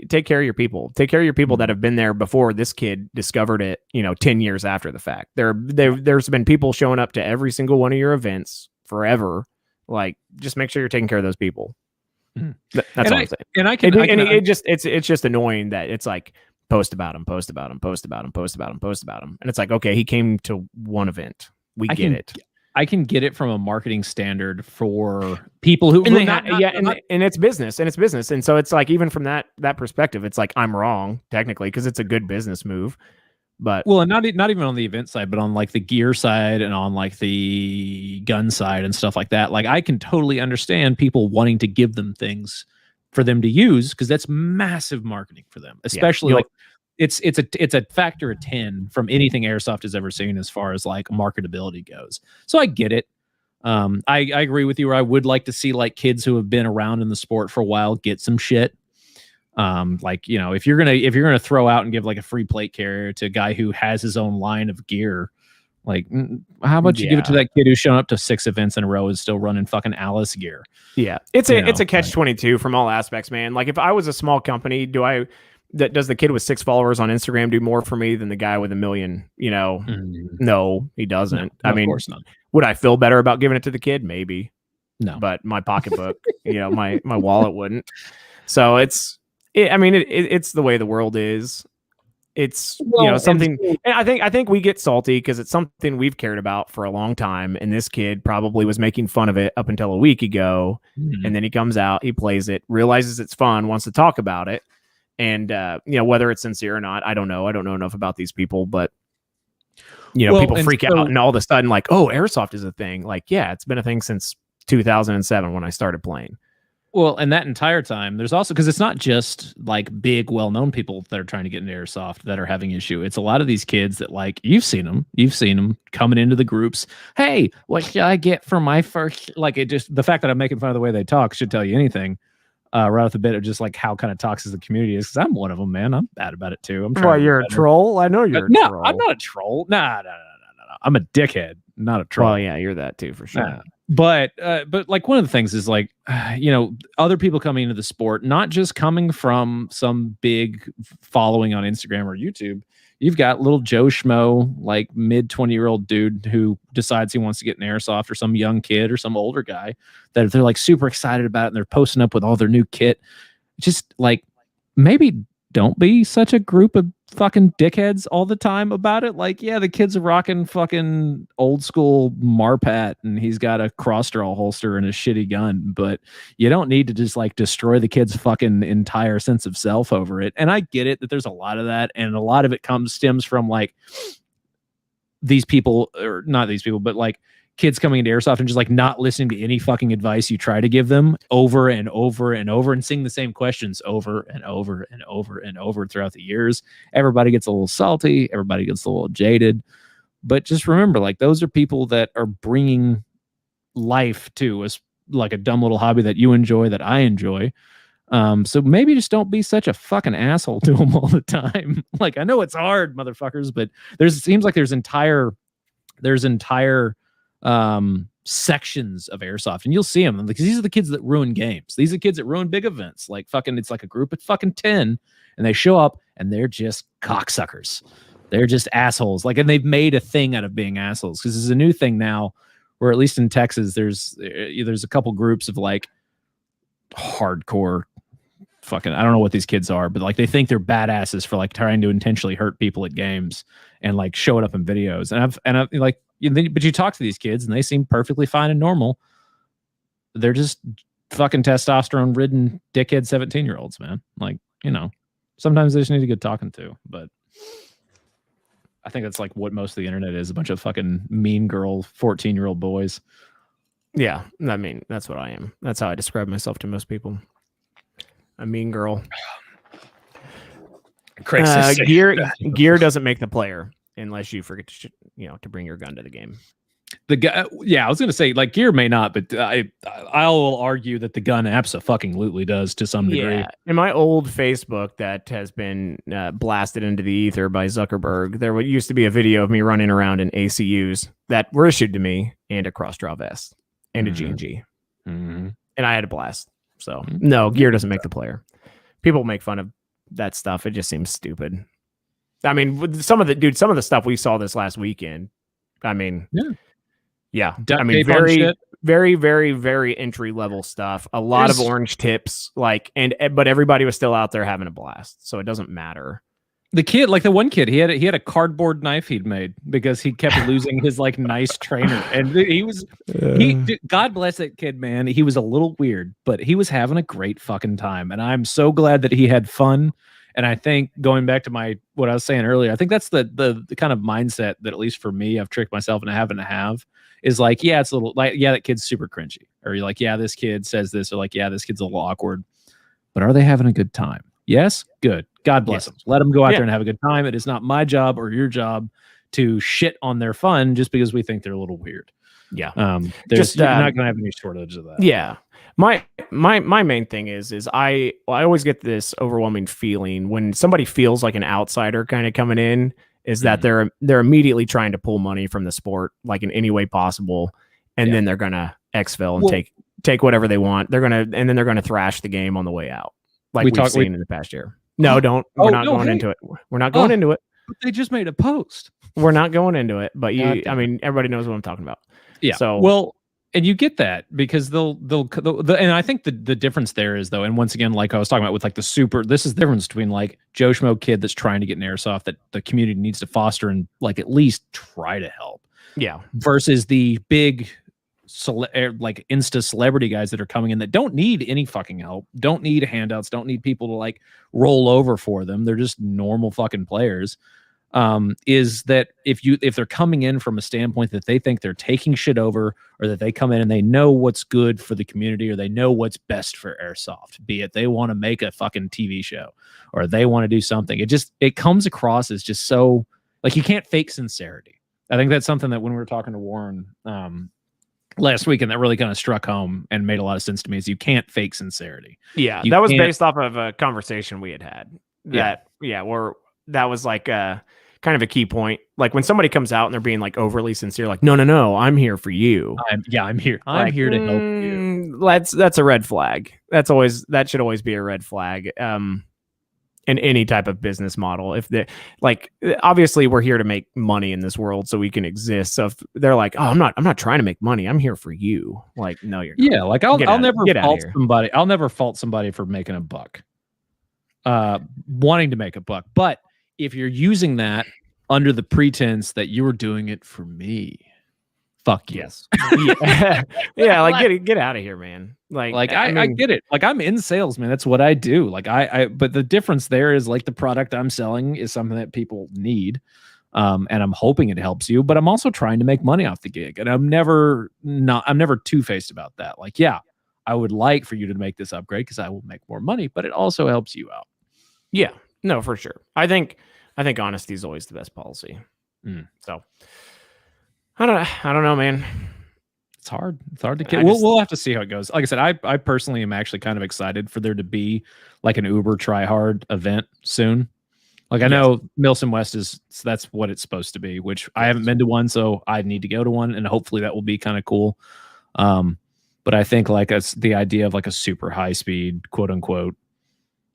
take care of your people. Take care of your people that have been there before this kid discovered it, 10 years after the fact. There's been people showing up to every single one of your events forever. Like, just make sure you're taking care of those people. That's all I'm saying. And it's just annoying that it's like, post about him. And it's like, okay, he came to one event. We get it. I can get it from a marketing standard for people who and it's business, and so it's like, even from that perspective, it's like, I'm wrong technically because it's a good business move, but and not even on the event side, but on like the gear side and on like the gun side and stuff like that. Like, I can totally understand people wanting to give them things for them to use because that's massive marketing for them, especially like. It's a factor of 10 from anything airsoft has ever seen as far as like marketability goes. So I get it. I agree with you. Where I would like to see like kids who have been around in the sport for a while get some shit. Like, if you're gonna throw out and give like a free plate carrier to a guy who has his own line of gear, like, how about you give it to that kid who's shown up to 6 events in a row and still running fucking Alice gear? Yeah, it's a catch-22 from all aspects, man. Like, if I was a small company, does the kid with 6 followers on Instagram do more for me than the guy with 1 million? No, he doesn't. No, I mean, of course not. Would I feel better about giving it to the kid? Maybe. No, but my pocketbook, my wallet wouldn't. So it's the way the world is. It's something, and I think we get salty because it's something we've cared about for a long time, and this kid probably was making fun of it up until a week ago, and then he comes out, he plays it, realizes it's fun, wants to talk about it. And, whether it's sincere or not, I don't know. I don't know enough about these people, but, people freak out and all of a sudden like, oh, airsoft is a thing. Like, yeah, it's been a thing since 2007 when I started playing. Well, and that entire time, there's also, because it's not just like big, well-known people that are trying to get into airsoft that are having issue. It's a lot of these kids that, like, you've seen them coming into the groups. Hey, what should I get for my first? Like, the fact that I'm making fun of the way they talk should tell you anything. Right off the bit of just like how kind of toxic the community is, because I'm one of them, man. I'm bad about it too. You're a troll? I know you're a troll. No, I'm not a troll. No. I'm a dickhead, not a troll. Well, yeah, you're that too, for sure. But like, one of the things is like, other people coming into the sport, not just coming from some big following on Instagram or YouTube. You've got little Joe Schmo, like mid 20-year-old dude who decides he wants to get an airsoft, or some young kid or some older guy that they're like super excited about it, and they're posting up with all their new kit. Just like, maybe don't be such a group of fucking dickheads all the time about it. Like, yeah, the kid's rocking fucking old school Marpat and he's got a cross-draw holster and a shitty gun, but you don't need to just like destroy the kid's fucking entire sense of self over it. And I get it that there's a lot of that, and a lot of it stems from like these people, or not these people, but like kids coming into airsoft and just like not listening to any fucking advice you try to give them over and over and over, and seeing the same questions over and over and over and over throughout the years. Everybody gets a little salty. Everybody gets a little jaded. But just remember, like, those are people that are bringing life to us, like a dumb little hobby that you enjoy, that I enjoy. So maybe just don't be such a fucking asshole to them all the time. Like, I know it's hard, motherfuckers, but it seems like there's entire sections of airsoft, and you'll see them because these are the kids that ruin games. These are the kids that ruin big events. Like, fucking, it's like a group of fucking 10, and they show up and they're just cocksuckers. They're just assholes. Like, and they've made a thing out of being assholes because there's a new thing now where, at least in Texas, there's a couple groups of like hardcore fucking, I don't know what these kids are, but like they think they're badasses for like trying to intentionally hurt people at games and like show it up in videos. And I've like, but you talk to these kids and they seem perfectly fine and normal. They're just fucking testosterone ridden dickhead 17-year-olds, man. Like, sometimes they just need to get talking to, but I think that's like what most of the internet is, a bunch of fucking mean girl 14-year-old boys. Yeah, I mean, that's what I am. That's how I describe myself to most people. A mean girl. Gear doesn't make the player unless you forget to bring your gun to the game. The guy, yeah, I was gonna say like gear may not, but I'll argue that the gun absolutely does to some degree. Yeah. In my old Facebook that has been blasted into the ether by Zuckerberg, there used to be a video of me running around in ACUs that were issued to me and a cross-draw vest and a G&G, and I had a blast. So no, gear doesn't make the player. People make fun of that stuff. It just seems stupid. I mean, with some of the stuff we saw this last weekend. I mean, yeah. I mean, very, very, very entry level stuff. A lot of orange tips, but everybody was still out there having a blast. So it doesn't matter. The kid, like the one kid, he had a cardboard knife he'd made because he kept losing his like nice trainer, and God bless that kid, man. He was a little weird, but he was having a great fucking time, and I'm so glad that he had fun. And I think going back to what I was saying earlier, I think that's the kind of mindset that, at least for me, I've tricked myself into having to have is like, yeah, it's a little like, yeah, that kid's super cringy, or you're like, yeah, this kid says this, or like, yeah, this kid's a little awkward, but are they having a good time? Yes, good. God bless them. Let them go out there and have a good time. It is not my job or your job to shit on their fun just because we think they're a little weird. Yeah. You're not going to have any shortage of that. Yeah. My main thing is I always get this overwhelming feeling when somebody feels like an outsider kind of coming in, is that they're immediately trying to pull money from the sport, like in any way possible, and then they're gonna exfil and take whatever they want. They're gonna thrash the game on the way out, like we've seen in the past year. No, we're not going into it. We're not going into it. They just made a post. We're not going into it, but I mean, everybody knows what I'm talking about. Yeah. So and you get that because they'll and I think the difference there is, though, and once again, like I was talking about with like this is the difference between like Joe Schmo kid that's trying to get an airsoft that the community needs to foster and like at least try to help. Yeah. Versus the big like Insta celebrity guys that are coming in that don't need any fucking help, don't need handouts, don't need people to like roll over for them. They're just normal fucking players. Is that if they're coming in from a standpoint that they think they're taking shit over, or that they come in and they know what's good for the community, or they know what's best for airsoft, be it they want to make a fucking TV show or they want to do something, it comes across as just so like you can't fake sincerity. I think that's something that when we were talking to Warren last week, and that really kind of struck home and made a lot of sense to me, is you can't fake sincerity. Yeah, that was based off of a conversation we had. That was like kind of a key point. Like when somebody comes out and they're being like overly sincere, like, no, I'm here for you. I'm here. I'm here to help you. That's a red flag. That should always be a red flag. In any type of business model, if they like, obviously we're here to make money in this world so we can exist. So if they're like, oh, I'm not trying to make money, I'm here for you. Like, no, you're not. Yeah. Like I'll never fault somebody. I'll never fault somebody for making a buck, wanting to make a buck. But if you're using that under the pretense that you were doing it for me, fuck yes. Yeah. Like get out of here, man. I get it. Like I'm in sales, man. That's what I do. Like but the difference there is like the product I'm selling is something that people need. And I'm hoping it helps you, but I'm also trying to make money off the gig. And I'm never two-faced about that. Like, yeah, I would like for you to make this upgrade because I will make more money, but it also helps you out. Yeah, no, for sure. I think honesty is always the best policy. So I don't know, man. It's hard. It's hard to get. We'll have to see how it goes. Like I said, I personally am actually kind of excited for there to be like an Uber try hard event soon. Like I know Milson West that's what it's supposed to be, which I haven't been to one, so I need to go to one, and hopefully that will be kind of cool. But I think like the idea of like a super high speed, quote unquote,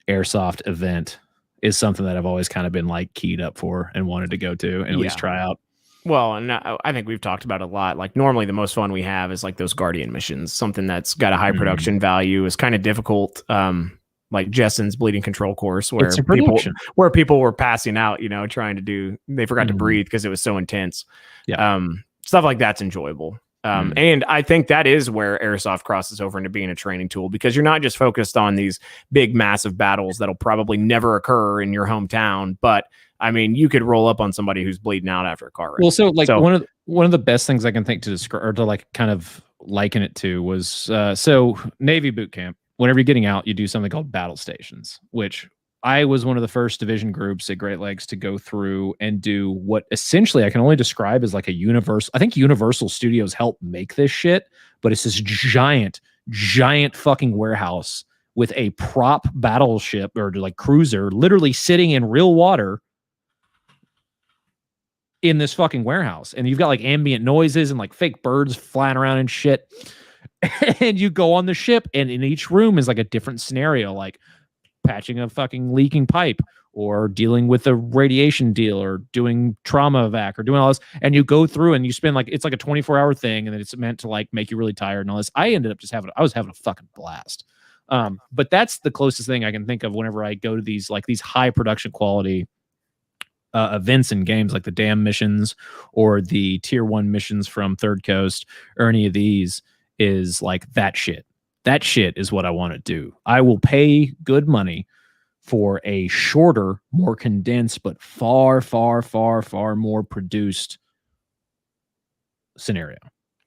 airsoft event is something that I've always kind of been like keyed up for and wanted to go to and at least try out. Well, and I think we've talked about it a lot. Like normally the most fun we have is like those Guardian missions, something that's got a high production value, is kind of difficult. Like Jessen's bleeding control course where people were passing out, you know, trying to do, they forgot to breathe because it was so intense. Yeah. Stuff like that's enjoyable. And I think that is where Airsoft crosses over into being a training tool, because you're not just focused on these big, massive battles that'll probably never occur in your hometown. But I mean, you could roll up on somebody who's bleeding out after a car wreck. Well, so like one of the best things I can think to describe, or to like kind of liken it to, was so Navy boot camp. Whenever you're getting out, you do something called battle stations, which I was one of the first division groups at Great Lakes to go through and do what essentially I can only describe as like a universal. I think Universal Studios helped make this shit, but it's this giant fucking warehouse with a prop battleship or like cruiser literally sitting in real water in this fucking warehouse. And you've got like ambient noises and like fake birds flying around and shit. And you go on the ship, and in each room is like a different scenario, like patching a fucking leaking pipe, or dealing with a radiation deal, or doing trauma evac, or doing all this. And you go through and you spend like, it's like a 24-hour thing, and then it's meant to like make you really tired and all this. I ended up just I was having a fucking blast. But that's the closest thing I can think of whenever I go to these high production quality events and games, like the Dam missions or the Tier 1 missions from Third Coast, or any of these, is like that shit. That shit is what I want to do. I will pay good money for a shorter, more condensed, but far more produced scenario.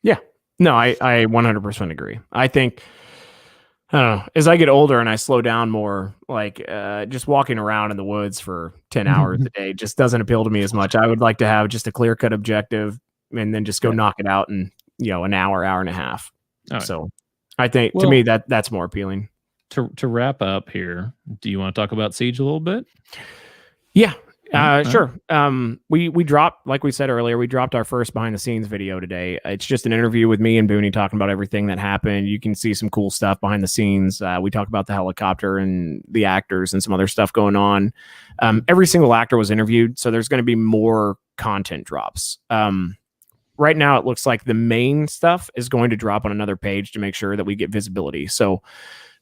Yeah. No, I 100% agree. I think, I don't know, as I get older and I slow down more, like just walking around in the woods for 10 hours a day just doesn't appeal to me as much. I would like to have just a clear-cut objective and then just go knock it out in, you know, an hour and a half. Right. So I think, to me, that's more appealing. To wrap up here, do you want to talk about Siege a little bit? Yeah. Sure. We dropped, like we said earlier, we dropped our first behind the scenes video today. It's just an interview with me and Booney talking about everything that happened. You can see some cool stuff behind the scenes. We talk about the helicopter and the actors and some other stuff going on. Every single actor was interviewed, so there's going to be more content drops. Right now, it looks like the main stuff is going to drop on another page to make sure that we get visibility. So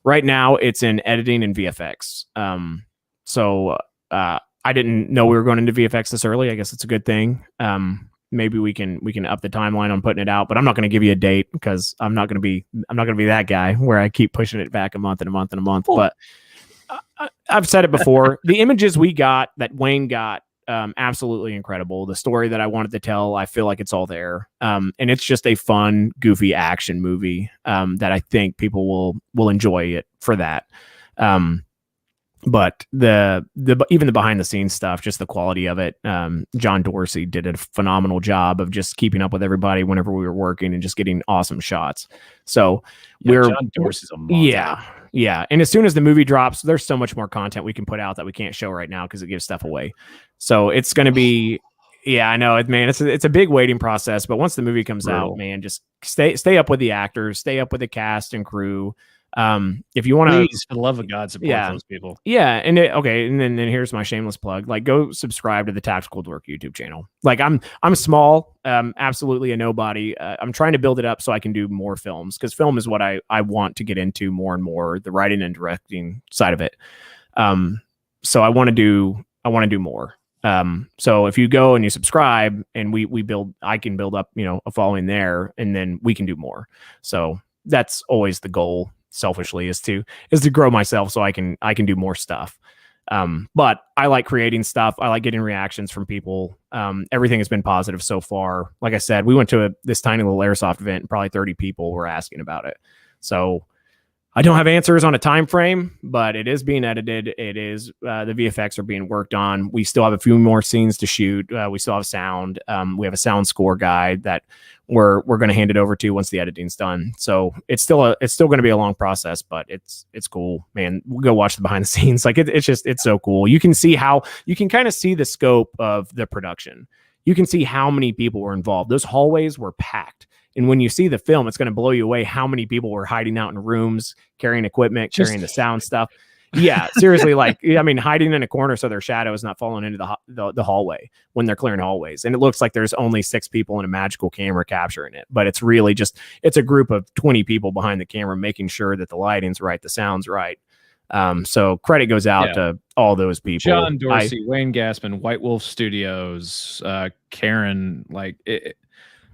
right now, it's in editing and VFX. I didn't know we were going into VFX this early. I guess it's a good thing. Maybe we can up the timeline on putting it out, but I'm not going to give you a date because I'm not going to be that guy where I keep pushing it back a month and a month and a month. Cool. But I've said it before. The images we got, that Wayne got, absolutely incredible. The story that I wanted to tell, I feel like it's all there. And it's just a fun, goofy action movie that I think people will enjoy it for that. But even the behind the scenes stuff, just the quality of it. John Dorsey did a phenomenal job of just keeping up with everybody whenever we were working and just getting awesome shots. So John Dorsey's a monster. Yeah. And as soon as the movie drops, there's so much more content we can put out that we can't show right now because it gives stuff away. So it's going to be, yeah, I know, man. It's a big waiting process, but once the movie comes out, man, just stay up with the actors, stay up with the cast and crew. If you want to, for the love of God, support those people. Yeah. And then here's my shameless plug. Like, go subscribe to the Tactical Dork YouTube channel. Like, I'm small, absolutely a nobody. I'm trying to build it up so I can do more films, because film is what I want to get into more and more, the writing and directing side of it. So I want to do more. So if you go and you subscribe and I can build up, a following there, and then we can do more. So that's always the goal. Selfishly is to grow myself so I can do more stuff. But I like creating stuff. I like getting reactions from people. Everything has been positive so far. Like I said, we went to this tiny little airsoft event and probably 30 people were asking about it. So I don't have answers on a time frame, but it is being edited. It is the VFX are being worked on. We still have a few more scenes to shoot. We still have sound. We have a sound score guy that we're going to hand it over to once the editing's done. So it's still going to be a long process, but it's cool, man. We'll go watch the behind the scenes. Like it's so cool. You can kind of see the scope of the production. You can see how many people were involved. Those hallways were packed. And when you see the film, it's going to blow you away how many people were hiding out in rooms, carrying equipment, carrying the sound stuff. Yeah, seriously, like I mean, hiding in a corner so their shadow is not falling into the hallway when they're clearing hallways, and it looks like there's only 6 people in a magical camera capturing it, but it's really just it's a group of 20 people behind the camera making sure that the lighting's right, the sound's right. So credit goes out to all those people. John Dorsey, Wayne Gassman, White Wolf Studios, Karen, like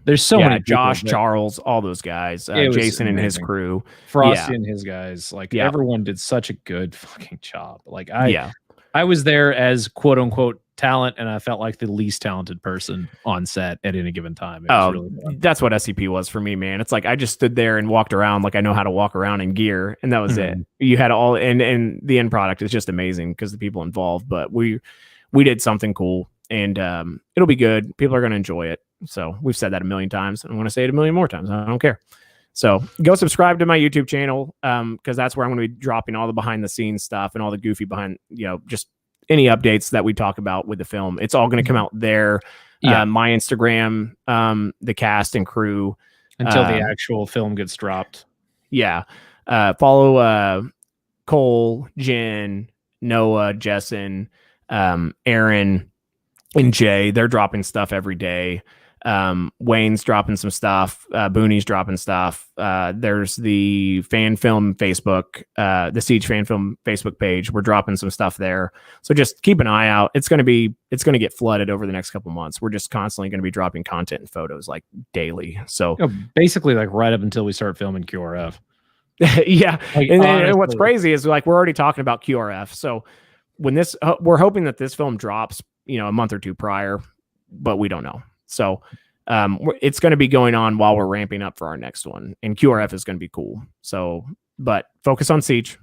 there's so many people. Josh, Charles, all those guys, Jason and his crew, Frosty and his guys, like everyone did such a good fucking job. Like I was there as quote unquote talent, and I felt like the least talented person on set at any given time. It was really fun. That's what SCP was for me, man. It's like I just stood there and walked around like I know how to walk around in gear, and that was it. You had all, and the end product is just amazing because the people involved. But we did something cool, and it'll be good. People are going to enjoy it. So we've said that a million times, and I want to say it a million more times. I don't care. So go subscribe to my YouTube channel because that's where I'm going to be dropping all the behind the scenes stuff and all the goofy behind, just any updates that we talk about with the film. It's all going to come out there. My Instagram, the cast and crew. Until the actual film gets dropped. Yeah. Follow Cole, Jen, Noah, Jessen, Aaron, and Jay. They're dropping stuff every day. Wayne's dropping some stuff. Booney's dropping stuff. There's the fan film Facebook, the Siege fan film Facebook page. We're dropping some stuff there. So just keep an eye out. It's going to get flooded over the next couple months. We're just constantly going to be dropping content and photos like daily. So basically like right up until we start filming QRF. Yeah. Like, and what's crazy is like, we're already talking about QRF. So when we're hoping that this film drops, a month or two prior, but we don't know. So it's going to be going on while we're ramping up for our next one, and QRF is going to be cool. So, but focus on Siege.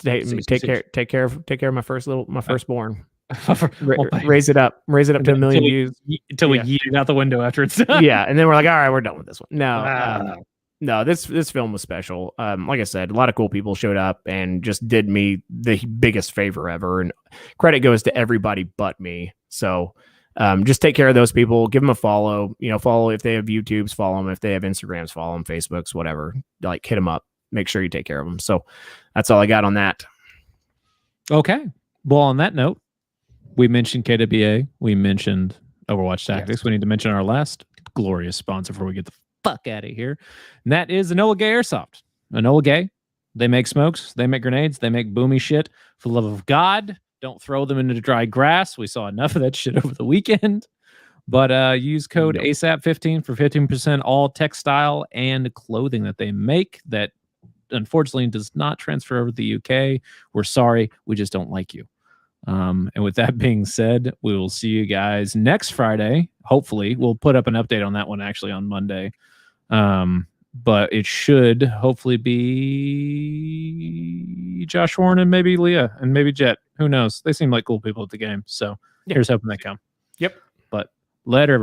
Take care of my firstborn. Raise it up to 1 million views until we yeet it out the window after it's done. Yeah, and then we're like, all right, we're done with this one. No, this film was special. Like I said, a lot of cool people showed up and just did me the biggest favor ever, and credit goes to everybody but me. So. Just take care of those people. Give them a follow. Follow if they have YouTubes. Follow them if they have Instagrams. Follow them, Facebooks, whatever. Like hit them up. Make sure you take care of them. So that's all I got on that. Okay. Well, on that note, we mentioned KWA. We mentioned Overwatch Tactics. Yes. We need to mention our last glorious sponsor before we get the fuck out of here, and that is Enola Gay Airsoft. Enola Gay. They make smokes. They make grenades. They make boomy shit. For the love of God. Don't throw them into dry grass. We saw enough of that shit over the weekend. But use code ASAP15 for 15% all textile and clothing that they make that unfortunately does not transfer over to the UK. We're sorry. We just don't like you. And with that being said, we will see you guys next Friday. Hopefully, we'll put up an update on that one actually on Monday. But it should hopefully be Josh Warren and maybe Leah and maybe Jet. Who knows? They seem like cool people at the game. So here's hoping they come. Yep. But later, everybody.